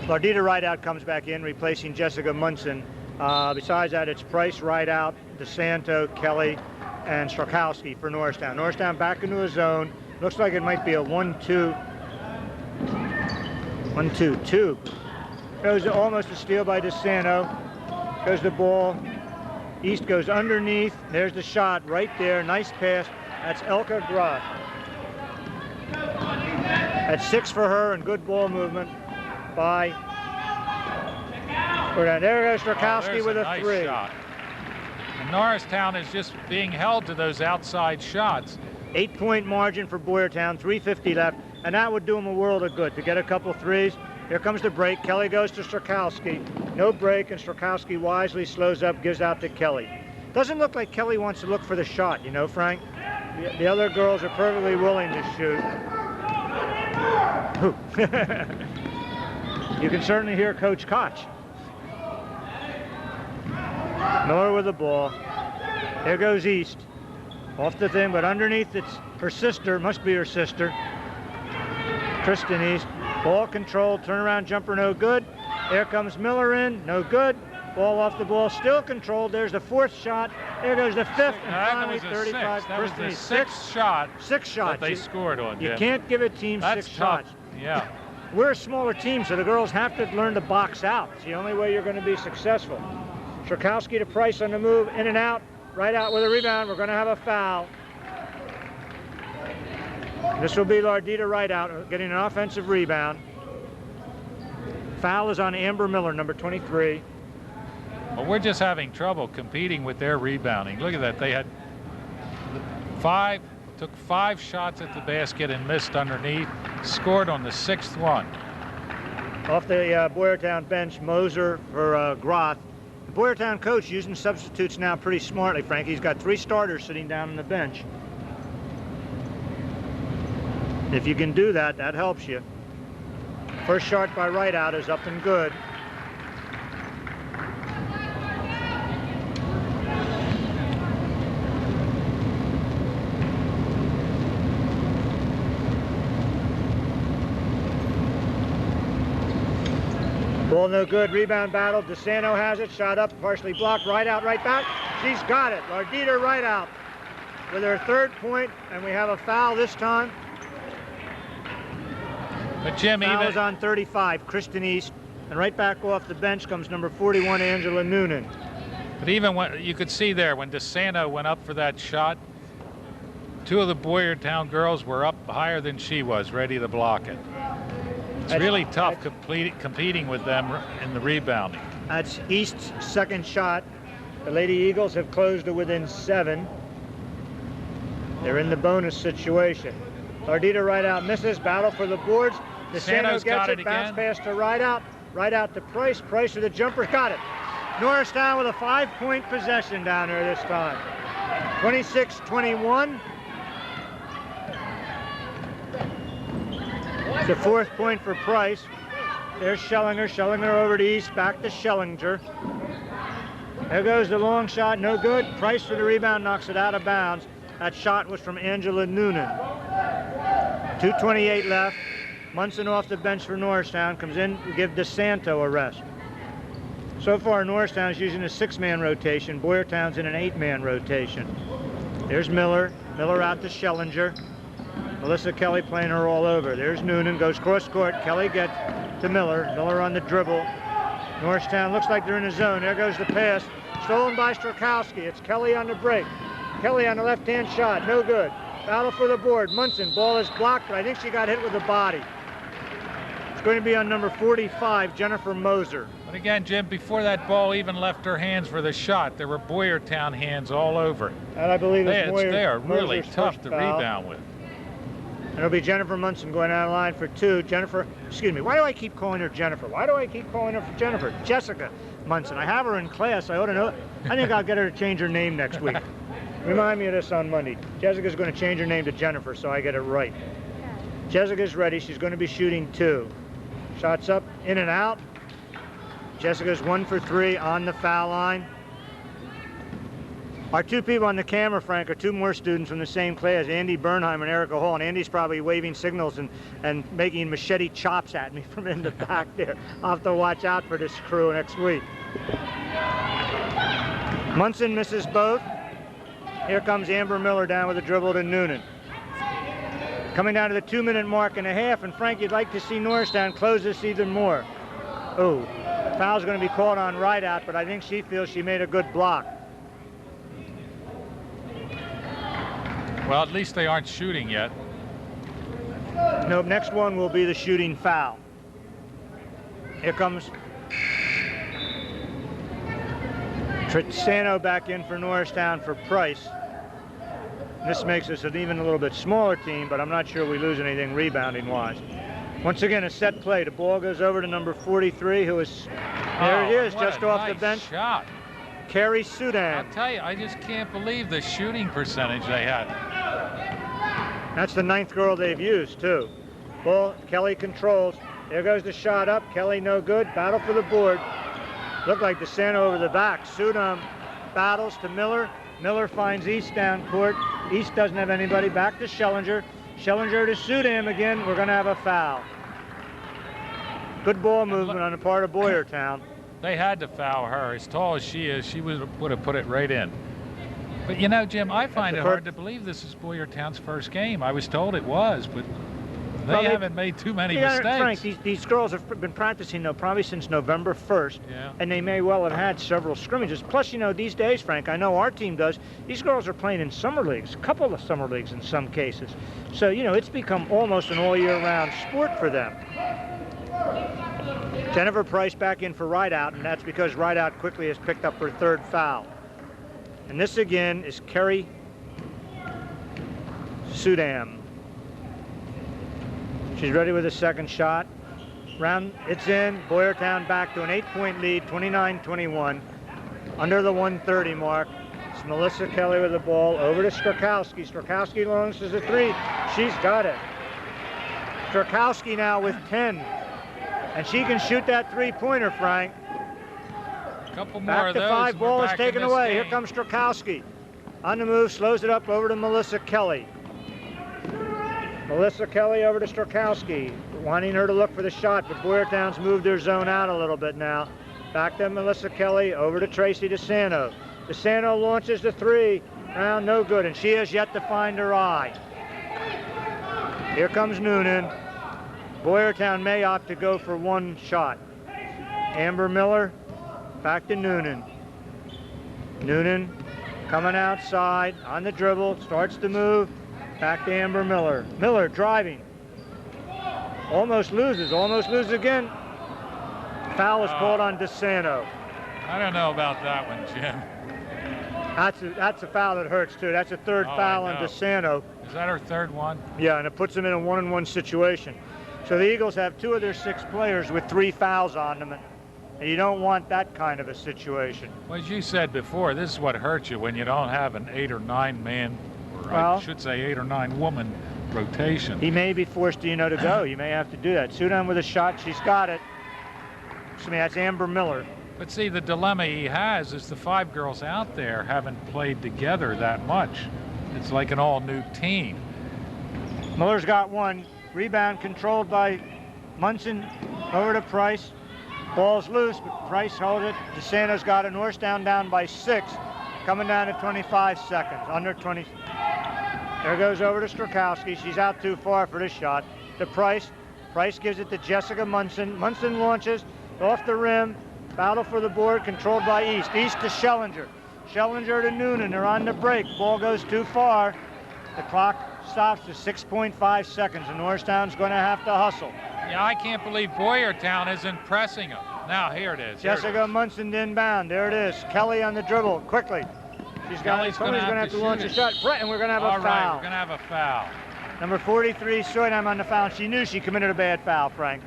Lardita Rideout comes back in, replacing Jessica Munson. Besides that, it's Price, Rideout, DeSanto, Kelly, and Strakowski for Norristown. Norristown back into a zone. Looks like it might be a 1-2. 1-2-2. Goes almost a steal by DeSanto. Goes the ball. East goes underneath. There's the shot right there. Nice pass. That's Elka Groth. That's 6 for her and good ball movement by. There goes Strakowski with a nice 3. Shot. And Norristown is just being held to those outside shots. 8-point margin for Boyertown, 3:50 left, and that would do them a world of good to get a couple threes. Here comes the break. Kelly goes to Strakowski. No break, and Strakowski wisely slows up, gives out to Kelly. Doesn't look like Kelly wants to look for the shot, you know, Frank? The other girls are perfectly willing to shoot. You can certainly hear Coach Koch. Miller with the ball. There goes East. Off the thing, but underneath it's her sister, must be her sister. Kristen East. Ball control, turnaround jumper, no good. There comes Miller in, no good. Ball off the ball, still controlled. There's the 4th shot. There goes the 5th, and finally 35. That was the 6th shot. 6 shots. That they scored on. You can't give a team 6 shots. Yeah. We're a smaller team, so the girls have to learn to box out. It's the only way you're going to be successful. Strakowski to Price on the move, in and out. Right out with a rebound. We're going to have a foul. This will be Lardita Rideout getting an offensive rebound. Foul is on Amber Miller, number 23. Well, we're just having trouble competing with their rebounding. Look at that. They had took 5 shots at the basket and missed underneath. Scored on the 6th one. Off the Boyertown bench, Moser for Groth. The Boyertown coach using substitutes now pretty smartly, Frank. He's got 3 starters sitting down on the bench. If you can do that, that helps you. First shot by Rideout is up and good. Ball no good, rebound battle. DeSanto has it, shot up, partially blocked, Rideout, right back. She's got it, Lardita Rideout with her 3rd point, and we have a foul this time. But Jim, foul even is on 35, Kristen East, and right back off the bench comes number 41, Angela Noonan. But even when you could see there, when DeSanto went up for that shot, 2 of the Boyertown girls were up higher than she was, ready to block it. It's really tough competing with them in the rebounding. That's East's 2nd shot. The Lady Eagles have closed to within 7. They're in the bonus situation. Lardita Rideout misses, battle for the boards. DeSanto gets it, bounce pass to Rideout. Rideout to Price. Price with the jumper, got it. Norristown with a 5-point possession down there this time. 26-21. The 4th point for Price. There's Schellinger. Schellinger over to East, back to Schellinger. There goes the long shot, no good. Price for the rebound, knocks it out of bounds. That shot was from Angela Noonan. 2:28 left. Munson off the bench for Norristown. Comes in to give DeSanto a rest. So far, Norristown is using a 6-man rotation. Boyertown's in an 8-man rotation. There's Miller. Miller out to Schellinger. Melissa Kelly playing her all over. There's Noonan, goes cross court. Kelly gets to Miller. Miller on the dribble. Norristown looks like they're in a zone. There goes the pass. Stolen by Strakowski. It's Kelly on the break. Kelly on the left-hand shot. No good. Battle for the board. Munson. Ball is blocked, but I think she got hit with the body. It's going to be on number 45, Jennifer Moser. But again, Jim, before that ball even left her hands for the shot, there were Boyertown hands all over. And I believe it's they are really Moser's tough to foul. rebound with. And it'll be Jennifer Munson going out of line for 2. Jennifer, excuse me, why do I keep calling her Jennifer? Why do I keep calling her Jennifer? Jessica Munson. I have her in class. I ought to know. I think I'll get her to change her name next week. Remind me of this on Monday. Jessica's going to change her name to Jennifer so I get it right. Jessica's ready. She's going to be shooting 2. Shots up, in and out. Jessica's 1 for 3 on the foul line. Our two people on the camera, Frank, are two more students from the same class, Andy Bernheim and Erica Hall. And Andy's probably waving signals and making machete chops at me from in the back there. I'll have to watch out for this crew next week. Munson misses both. Here comes Amber Miller down with a dribble to Noonan. Coming down to the 2-minute mark and a half, and Frank, you'd like to see Norristown close this even more. Oh, foul's going to be called on Rideout, but I think she feels she made a good block. Well, at least they aren't shooting yet. Nope, next one will be the shooting foul. Here comes Trisano back in for Norristown for Price. This makes us an even a little bit smaller team, but I'm not sure we lose anything rebounding-wise. Once again, a set play. The ball goes over to number 43, who is, there it is, just off the bench. Shot. Carrie Sudan. I'll tell you, I just can't believe the shooting percentage they had. That's the 9th girl they've used, too. Ball, Kelly controls. There goes the shot up. Kelly no good. Battle for the board. Looked like DeSanto over the back. Sudan battles to Miller. Miller finds East down court. East doesn't have anybody. Back to Schellinger. Schellinger to Sudan again. We're going to have a foul. Good ball movement on the part of Boyertown. They had to foul her. As tall as she is, she would have put it right in. But you know, Jim, I find it hard to believe this is Boyertown's first game. I was told it was, but they haven't made too many mistakes. Frank, these girls have been practicing, though, probably since November 1st, and they may well have had several scrimmages. Plus, you know, these days, Frank, I know our team does, these girls are playing in summer leagues, a couple of summer leagues in some cases. So, you know, it's become almost an all-year-round sport for them. Jennifer Price back in for Rideout, and that's because Rideout quickly has picked up her 3rd foul. And this again is Kerry Sudam. She's ready with a 2nd shot. It's in. Boyertown back to an 8-point lead, 29-21. Under the 130 mark. It's Melissa Kelly with the ball over to Strakowski. Strakowski launches a 3. She's got it. Strakowski now with 10. And she can shoot that 3-pointer, Frank. Couple more back of to those. 5, ball is taken away. Game. Here comes Strakowski. On the move, slows it up over to Melissa Kelly. Melissa Kelly over to Strakowski, wanting her to look for the shot, but Boyertown's moved their zone out a little bit now. Back to Melissa Kelly, over to Tracy DeSanto. DeSanto launches the 3, no good, and she has yet to find her eye. Here comes Noonan. Boyertown may opt to go for 1 shot. Amber Miller, back to Noonan. Noonan coming outside on the dribble, starts to move. Back to Amber Miller. Miller driving. Almost loses again. Foul is called on DeSanto. I don't know about that one, Jim. That's a foul that hurts, too. That's a 3rd foul on DeSanto. Is that her 3rd one? Yeah, and it puts them in a 1-on-1 situation. So the Eagles have 2 of their 6 players with 3 fouls on them. And you don't want that kind of a situation. Well, as you said before, this is what hurts you when you don't have an 8 or 9 man, or I should say 8 or 9 woman rotation. He may be forced to, to go. You may have to do that. Sudan with a shot. She's got it. I mean, that's Amber Miller. But see, the dilemma he has is the 5 girls out there haven't played together that much. It's like an all-new team. Miller's got 1. Rebound controlled by Munson over to Price. Ball's loose, but Price holds it. DeSanto's got it. Norristown down by 6. Coming down to 25 seconds. Under 20. There goes over to Strakowski. She's out too far for this shot. To Price. Price gives it to Jessica Munson. Munson launches off the rim. Battle for the board controlled by East. East to Schellinger. Schellinger to Noonan. They're on the break. Ball goes too far. The clock stops to 6.5 seconds, and Norristown's going to have to hustle. Yeah, I can't believe Boyertown isn't pressing them. Now, here it is. Jessica Munson inbound. There it is. Kelly on the dribble. Quickly. Somebody's going to have to launch a shot. Brett, and we're going to have a foul. All right, we're going to have a foul. Number 43, Soydam on the foul. She knew she committed a bad foul, Frank.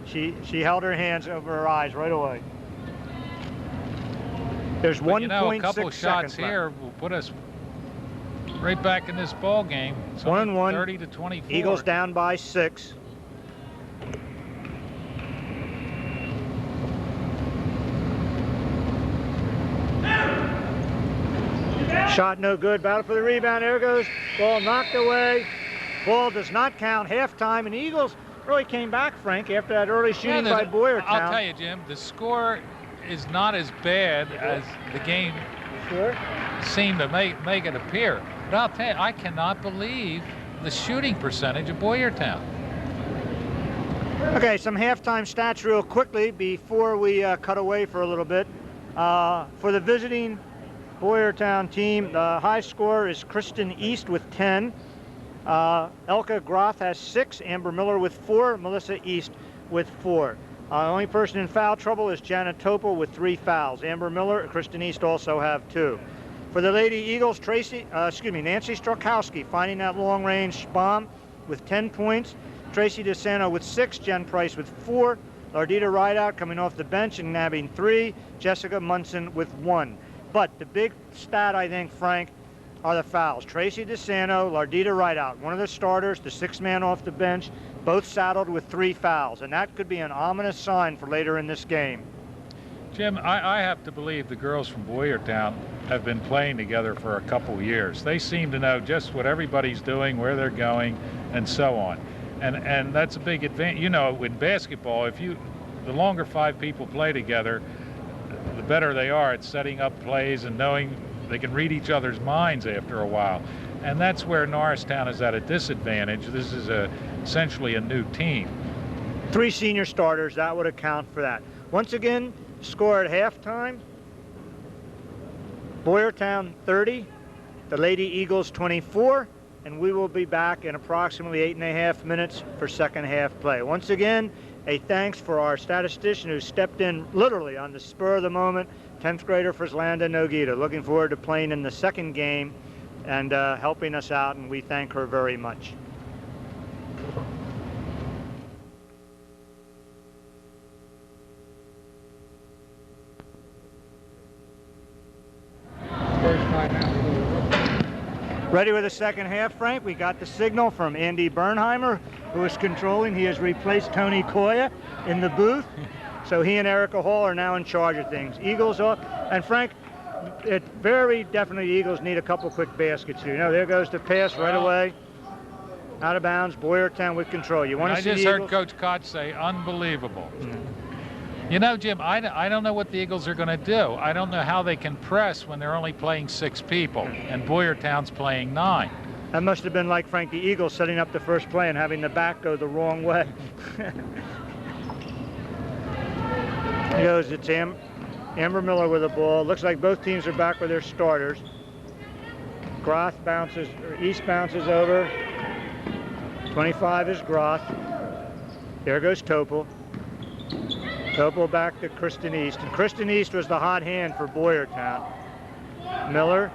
She held her hands over her eyes right away. There's 1.6 seconds. A couple shots here will put us right back in this ball game. 1-1. 30-24. Eagles down by 6. Shot no good. Battle for the rebound. There goes. Ball knocked away. Ball does not count. Halftime, and the Eagles really came back, Frank, after that early shooting by Boyertown. I'll tell you, Jim, the score is not as bad as the game seemed to make it appear. But I'll tell you, I cannot believe the shooting percentage of Boyertown. Okay, some halftime stats real quickly before we cut away for a little bit. For the visiting Boyertown team, the high score is Kristen East with 10. Elka Groth has 6, Amber Miller with 4, Melissa East with 4. The only person in foul trouble is Janet Topol with 3 fouls. Amber Miller and Kristen East also have 2. For the Lady Eagles, Nancy Strokowski finding that long-range bomb with 10 points. Tracy DeSanto with 6, Jen Price with 4, Lardita Rideout coming off the bench and nabbing 3, Jessica Munson with 1. But the big stat, I think, Frank, are the fouls. Tracy DeSanto, Lardita Rideout, one of the starters, the 6th man off the bench, both saddled with 3 fouls, and that could be an ominous sign for later in this game. Jim, I have to believe the girls from Boyertown have been playing together for a couple years. They seem to know just what everybody's doing, where they're going, and so on. And that's a big advantage. You know, in basketball, the longer 5 people play together, the better they are at setting up plays and knowing they can read each other's minds after a while. And that's where Norristown is at a disadvantage. This is essentially a new team. 3 senior starters, that would account for that. Once again, score at halftime, Boyertown 30, the Lady Eagles 24, and we will be back in approximately 8.5 minutes for second half play. Once again, a thanks for our statistician who stepped in literally on the spur of the moment, 10th grader Frislanda Nogita. Looking forward to playing in the second game and helping us out, and we thank her very much. Ready with the second half, Frank. We got the signal from Andy Bernheimer, who is controlling. He has replaced Tony Koya in the booth. So he and Erica Hall are now in charge of things. Eagles up. And Frank, it very definitely Eagles need a couple quick baskets here. You know, there goes the pass right away. Out of bounds, Boyertown with control. You want to see I just the heard Eagles? Coach Koch say, unbelievable. You know, Jim, I don't know what the Eagles are going to do. I don't know how they can press when they're only playing 6 people, and Boyertown's playing 9. That must have been like, Frank, the Eagles setting up the first play and having the back go the wrong way. He goes, it's Amber Miller with the ball. Looks like both teams are back with their starters. Groth bounces, or East bounces over. 25 is Groth. There goes Topol. Topol back to Kristen East. And Kristen East was the hot hand for Boyertown. Miller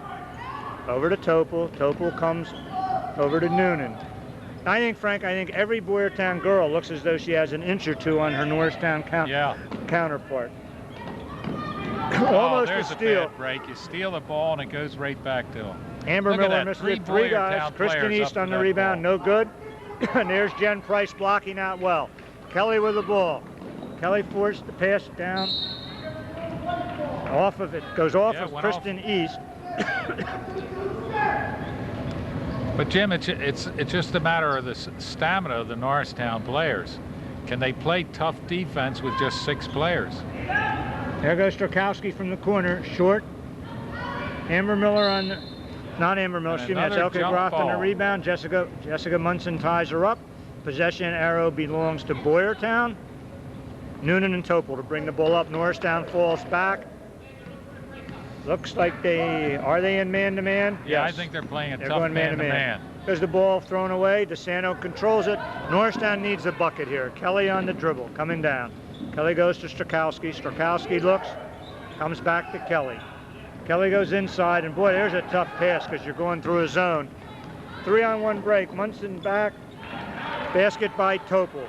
over to Topol. Topol comes over to Noonan. I think, Frank, every Boyertown girl looks as though she has an inch or 2 on her Norristown counterpart. Almost there's a steal. A bad break. You steal the ball and it goes right back to him. Amber Look Miller at that, missed 3 it. 3 guys. Boyertown Kristen players East up on to the that rebound. ball. No good. And there's Jen Price blocking out well. Kelly with the ball. Kelly forced the pass down. Off of it. Goes off of Kristen East. But Jim, it's just a matter of the stamina of the Norristown players. Can they play tough defense with just 6 players? There goes Strokowski from the corner, short. Amber Miller on the, not Amber Miller, excuse me, that's Elke Groth on the rebound. Jessica Munson ties her up. Possession arrow belongs to Boyertown. Noonan and Topol to bring the ball up. Norristown falls back. Looks like are they in man-to-man? Yeah, Yes. I think they're playing a They're tough going man-to-man. There's the ball thrown away. DeSanto controls it. Norristown needs a bucket here. Kelly on the dribble, coming down. Kelly goes to Strokowski. Strokowski looks, comes back to Kelly. Kelly goes inside, and boy, there's a tough pass because you're going through a zone. 3-on-1 break. Munson back. Basket by Topol.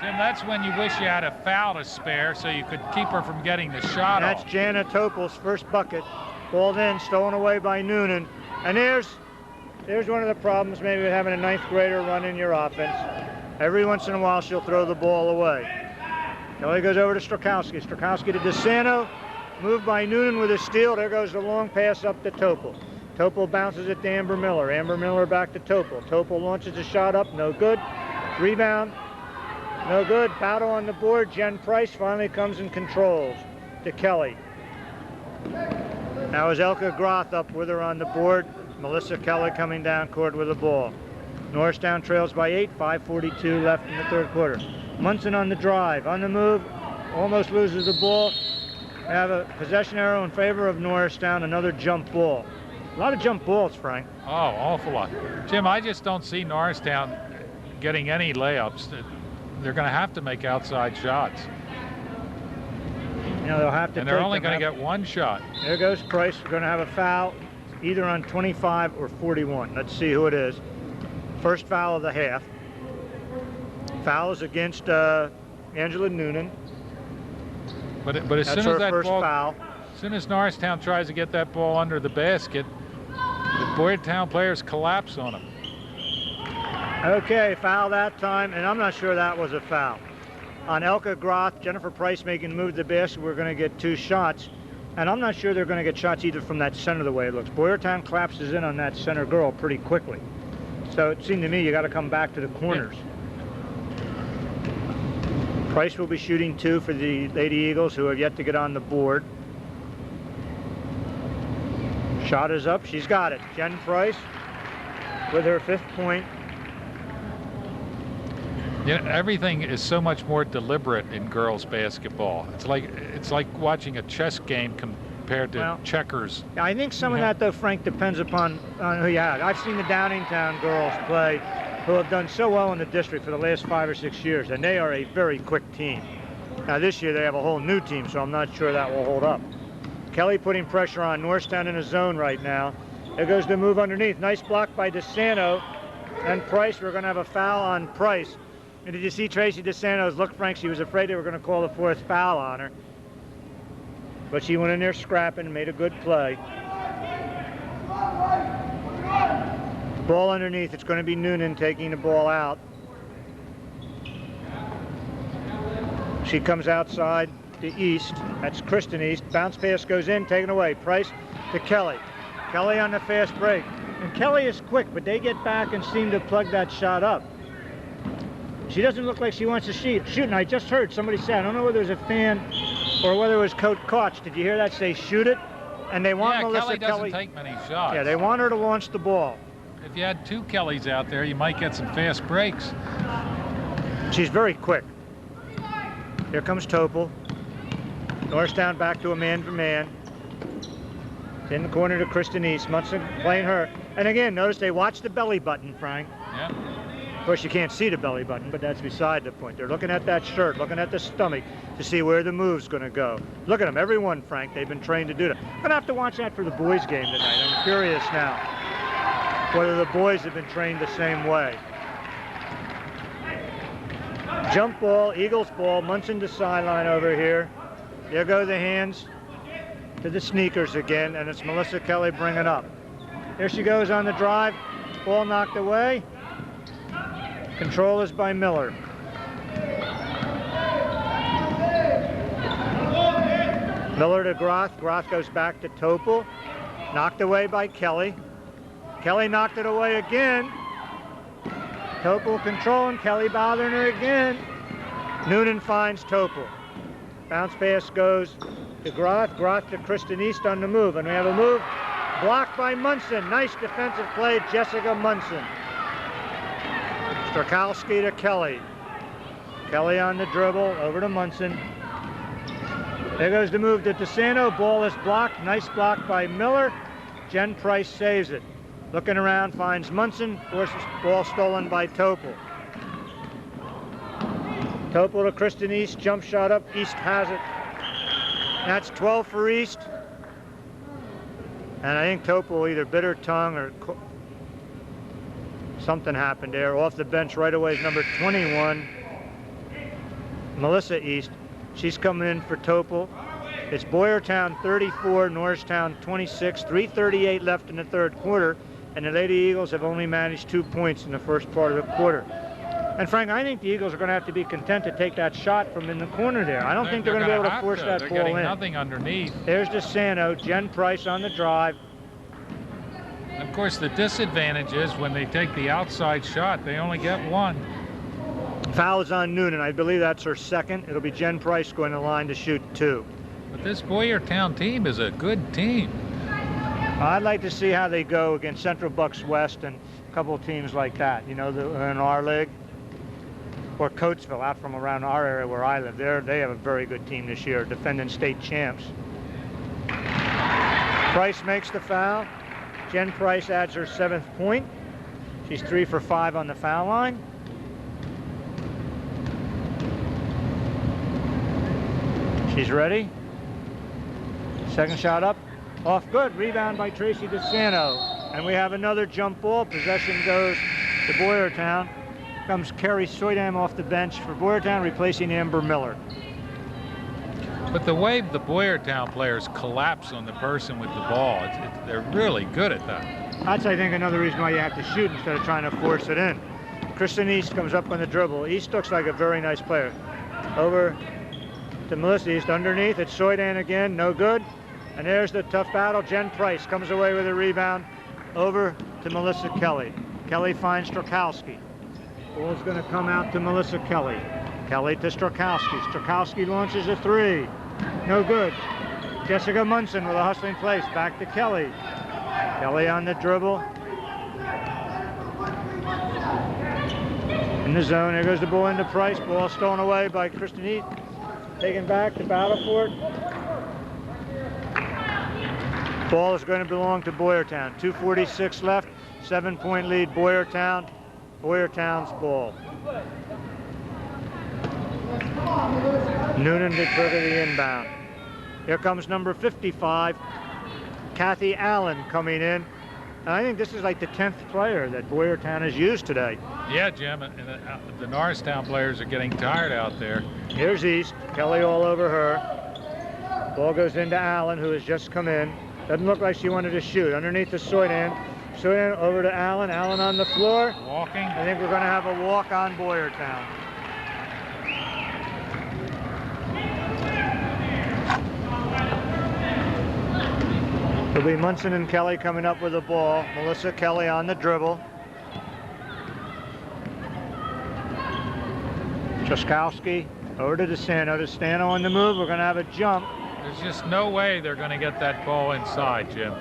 Jim, that's when you wish you had a foul to spare so you could keep her from getting the shot That's off. Jana Topol's first bucket. Balled in, stolen away by Noonan. And there's one of the problems maybe with having a 9th grader run in your offense. Every once in a while, she'll throw the ball away. Kelly goes over to Strokowski. Strokowski to DeSanto. Moved by Noonan with a steal. There goes the long pass up to Topol. Topol bounces it to Amber Miller. Amber Miller back to Topol. Topol launches a shot up, no good. Rebound, no good. Battle on the board. Jen Price finally comes and controls to Kelly. Now is Elka Groth up with her on the board. Melissa Kelly coming down court with the ball. Norristown trails by 8, 5:42 left in the third quarter. Munson on the drive, on the move, almost loses the ball. We have a possession arrow in favor of Norristown, another jump ball. A lot of jump balls, Frank. Oh, awful lot. Jim, I just don't see Norristown getting any layups. They're going to have to make outside shots. You know, they'll have to. And they're only going to get one shot. There goes Price. We're going to have a foul either on 25 or 41. Let's see who it is. First foul of the half. Foul is against Angela Noonan. But as That's soon as her that first ball, foul. as soon as Norristown tries to get that ball under the basket, the Boyertown players collapse on them. Okay, foul that time, and I'm not sure that was a foul. On Elka Groth, Jennifer Price making the move to the basket, we're going to get 2 shots. And I'm not sure they're going to get shots either from that center the way it looks. Boyertown collapses in on that center girl pretty quickly. So it seemed to me you got to come back to the corners. Yeah. Price will be shooting 2 for the Lady Eagles, who have yet to get on the board. Shot is up. She's got it. Jen Price with her 5th point. You know, everything is so much more deliberate in girls basketball. It's like watching a chess game compared to checkers. I think some of that, though, Frank, depends upon who you have. I've seen the Downingtown girls play, who have done so well in the district for the last 5 or 6 years, and they are a very quick team. Now this year they have a whole new team, so I'm not sure that will hold up. Kelly putting pressure on. Norristown in a zone right now. There goes the move underneath. Nice block by DeSanto and Price. We're going to have a foul on Price. And did you see Tracy DeSanto's look, Frank? She was afraid they were going to call the 4th foul on her. But she went in there scrapping and made a good play. Ball underneath. It's going to be Noonan taking the ball out. She comes outside to East. That's Kristen East. Bounce pass goes in, taken away. Price to Kelly. Kelly on the fast break. And Kelly is quick, but they get back and seem to plug that shot up. She doesn't look like she wants to shoot. And I just heard somebody say, I don't know whether it was a fan or whether it was Coach Koch. Did you hear that say shoot it? And they want Melissa Kelly doesn't take many shots. Yeah, they want her to launch the ball. If you had 2 Kellys out there, you might get some fast breaks. She's very quick. Here comes Topol. Norristown back to a man-for-man. It's in the corner to Kristen East. Munson playing her. And again, notice they watch the belly button, Frank. Yeah. Of course, you can't see the belly button, but that's beside the point. They're looking at that shirt, looking at the stomach to see where the move's going to go. Look at them, everyone, Frank. They've been trained to do that. I'm going to have to watch that for the boys' game tonight. I'm curious now whether the boys have been trained the same way. Jump ball, Eagles ball, Munson to sideline over here. There go the hands to the sneakers again, and it's Melissa Kelly bringing up. There she goes on the drive, ball knocked away. Control is by Miller. Miller to Groth. Groth goes back to Topol. Knocked away by Kelly. Kelly knocked it away again. Topol controlling. Kelly bothering her again. Noonan finds Topol. Bounce pass goes to Groth. Groth to Kristen East on the move. And we have a move blocked by Munson. Nice defensive play, Jessica Munson. Strakowski to Kelly. Kelly on the dribble, over to Munson. There goes the move to DeSanto. Ball is blocked. Nice block by Miller. Jen Price saves it. Looking around, finds Munson. Forces ball stolen by Topol. Topol to Kristen East. Jump shot up. East has it. That's 12 for East. And I think Topol either bit her tongue or something happened there. Off the bench right away is number 21, Melissa East. She's coming in for Topol. It's Boyertown 34, Norristown 26, 3:38 left in the third quarter, and the Lady Eagles have only managed 2 points in the first part of the quarter. And Frank, I think the Eagles are going to have to be content to take that shot from in the corner there. I don't think they're going to be able to force that ball in. They're getting nothing underneath. There's DeSanto, Jen Price on the drive. course, the disadvantage is when they take the outside shot, they only get one. Foul is on Noonan. I believe that's her second. It'll be Jen Price going to line to shoot 2. But this Boyertown team is a good team. I'd like to see how they go against Central Bucks West and a couple of teams like that, you know, in our league. Or Coatesville, out from around our area where I live. They have a very good team this year, defending state champs. Price makes the foul. Jen Price adds her 7th point. She's 3 for 5 on the foul line. She's ready. Second shot up. Off good. Rebound by Tracy DeSanto. And we have another jump ball. Possession goes to Boyertown. Comes Kerry Soydam off the bench for Boyertown, replacing Amber Miller. But the way the Boyertown players collapse on the person with the ball, they're really good at that. That's, I think, another reason why you have to shoot instead of trying to force it in. Kristen East comes up on the dribble. East looks like a very nice player. Over to Melissa East. Underneath, it's Soydan again. No good. And there's the tough battle. Jen Price comes away with a rebound. Over to Melissa Kelly. Kelly finds Strakowski. Ball's going to come out to Melissa Kelly. Kelly to Strakowski. Strakowski launches a 3. No good. Jessica Munson with a hustling place. Back to Kelly. Kelly on the dribble. In the zone. There goes the ball into Price. Ball stolen away by Kristen East. Taken back to battle for it. Ball is going to belong to Boyertown. 2:46 left. 7-point lead Boyertown. Boyertown's ball. Noonan to trigger the inbound. Here comes number 55, Kathy Allen, coming in. And I think this is like the 10th player that Boyertown has used today. Yeah, Jim, and the Norristown players are getting tired out there. Here's East. Kelly all over her. Ball goes into Allen, who has just come in. Doesn't look like she wanted to shoot. Underneath the Soydan. Soydan over to Allen. Allen on the floor. Walking. I think we're going to have a walk on Boyertown. It'll be Munson and Kelly coming up with the ball. Melissa Kelly on the dribble. Truskowski over to DeSanto. DeSanto on the move. We're going to have a jump. There's just no way they're going to get that ball inside, Jim.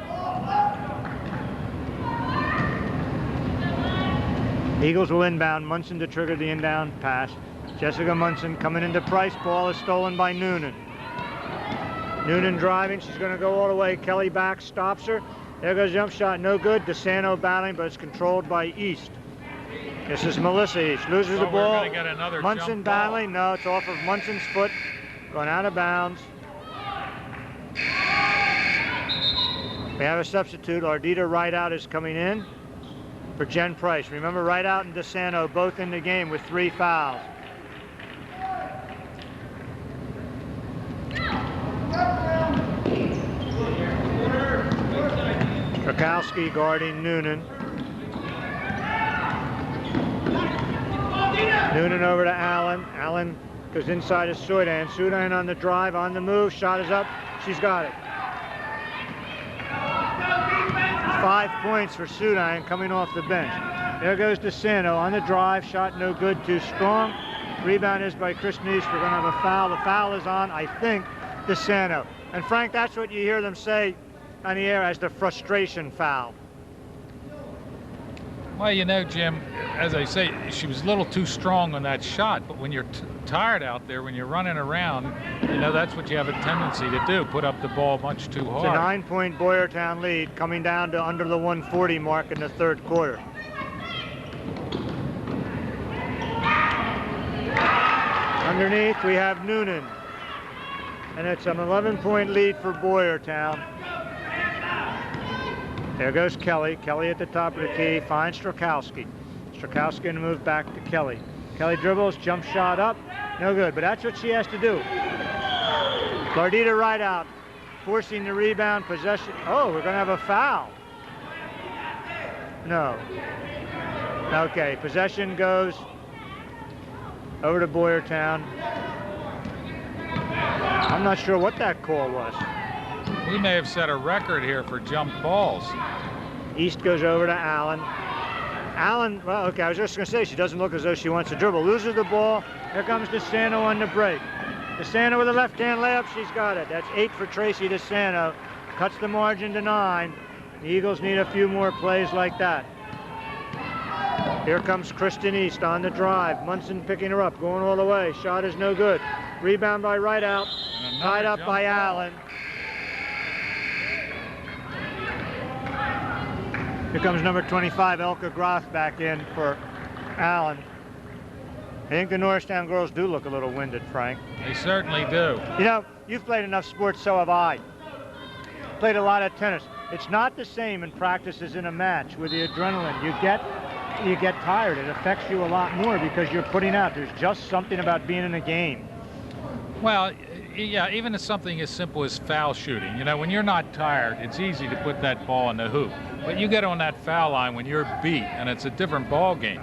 Eagles will inbound. Munson to trigger the inbound pass. Jessica Munson coming into Price. Ball is stolen by Noonan. Noonan driving. She's going to go all the way. Kelly back, stops her. There goes jump shot. No good. DeSanto battling, but it's controlled by East. This is Melissa East. Loses the ball. We're going to get another Munson jump battling. ball. No, it's off of Munson's foot. Going out of bounds. We have a substitute. Ardita Rideout is coming in for Jen Price. Remember, Rideout and DeSanto both in the game with 3 fouls. Strakowski guarding Noonan. Noonan over to Allen. Allen goes inside of Soydan. Soydan on the drive, on the move. Shot is up. She's got it. 5 points for Soydan coming off the bench. There goes DeSanto on the drive. Shot no good, too strong. Rebound is by Kristen East. We're going to have a foul. The foul is on, I think, DeSanto. And Frank, that's what you hear them say on the air as the frustration foul. Well, you know, Jim, as I say, she was a little too strong on that shot, but when you're tired out there, when you're running around, you know, that's what you have a tendency to do, put up the ball much too hard. It's a 9-point Boyertown lead, coming down to under the 140 mark in the 3rd quarter. Underneath, we have Noonan. And it's an 11-point lead for Boyertown. There goes Kelly. Kelly at the top of the key. Finds Strakowski. Strakowski going to move back to Kelly. Kelly dribbles, jump shot up. No good, but that's what she has to do. Lardita Rideout forcing the rebound, possession. Oh, we're going to have a foul. No. Okay, possession goes over to Boyertown. I'm not sure what that call was. We may have set a record here for jump balls. East goes over to Allen. Allen, well, okay, I was just going to say, she doesn't look as though she wants to dribble. Loses the ball. Here comes DeSanto on the break. DeSanto with a left-hand layup. She's got it. That's 8 for Tracy DeSanto. Cuts the margin to 9. The Eagles need a few more plays like that. Here comes Kristen East on the drive. Munson picking her up, going all the way. Shot is no good. Rebound by Rideout. Tied up by Allen. Here comes number 25, Elka Groth, back in for Allen. I think the Norristown girls do look a little winded, Frank. They certainly do. You know, you've played enough sports, so have I. Played a lot of tennis. It's not the same in practice as in a match with the adrenaline. You get tired. It affects you a lot more because you're putting out. There's just something about being in a game. Well, yeah, even something as simple as foul shooting. You know, when you're not tired, it's easy to put that ball in the hoop. But you get on that foul line when you're beat, and it's a different ball game.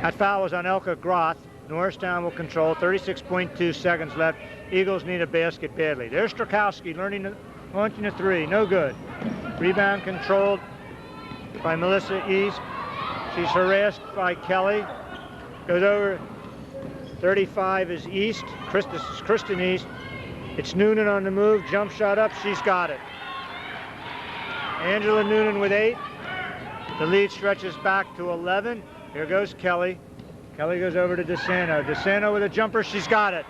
That foul was on Elka Groth. Norristown will control. 36.2 seconds left. Eagles need a basket badly. There's Strakowski launching a 3. No good. Rebound controlled by Melissa East. She's harassed by Kelly. Goes over. 35 is East. This is Kristen East. It's Noonan on the move. Jump shot up. She's got it. Angela Noonan with 8. The lead stretches back to 11. Here goes Kelly. Kelly goes over to DeSanto. DeSanto with a jumper. She's got it.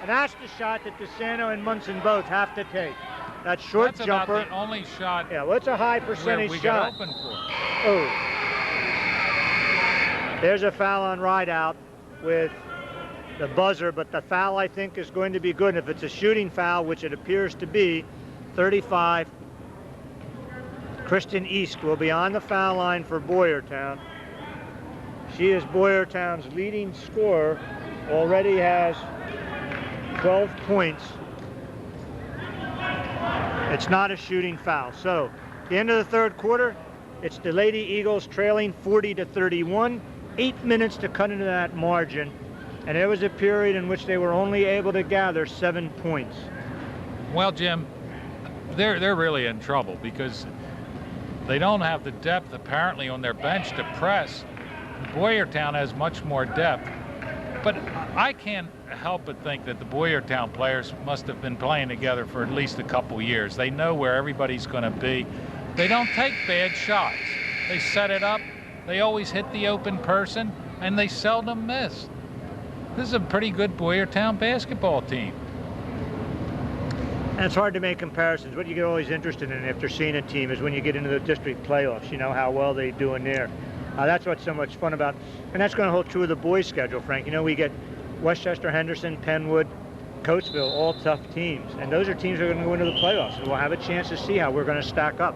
And that's the shot that DeSanto and Munson both have to take. That short That's jumper. About the only shot. Yeah, well, it's a high percentage we shot. got open for. Oh. There's a foul on Rideout with the buzzer, but the foul, I think, is going to be good. If it's a shooting foul, which it appears to be, 35. Kristen East will be on the foul line for Boyertown. She is Boyertown's leading scorer, already has 12 points. It's not a shooting foul. So, at the end of the third quarter, it's the Lady Eagles trailing 40-31. 8 minutes to cut into that margin. And there was a period in which they were only able to gather 7 points. Well, Jim, they're really in trouble because they don't have the depth apparently on their bench to press. Boyertown has much more depth. But I can't help but think that the Boyertown players must have been playing together for at least a couple years. They know where everybody's going to be. They don't take bad shots. They set it up. They always hit the open person, and they seldom miss. This is a pretty good Boyertown basketball team. And it's hard to make comparisons. What you get always interested in after seeing a team is when you get into the district playoffs, you know, how well they do in there. That's what's so much fun about, and that's going to hold true of the boys' schedule, Frank. You know, we get Westchester, Henderson, Penwood, Coatesville, all tough teams. And those are teams that are going to go into the playoffs. And we'll have a chance to see how we're going to stack up.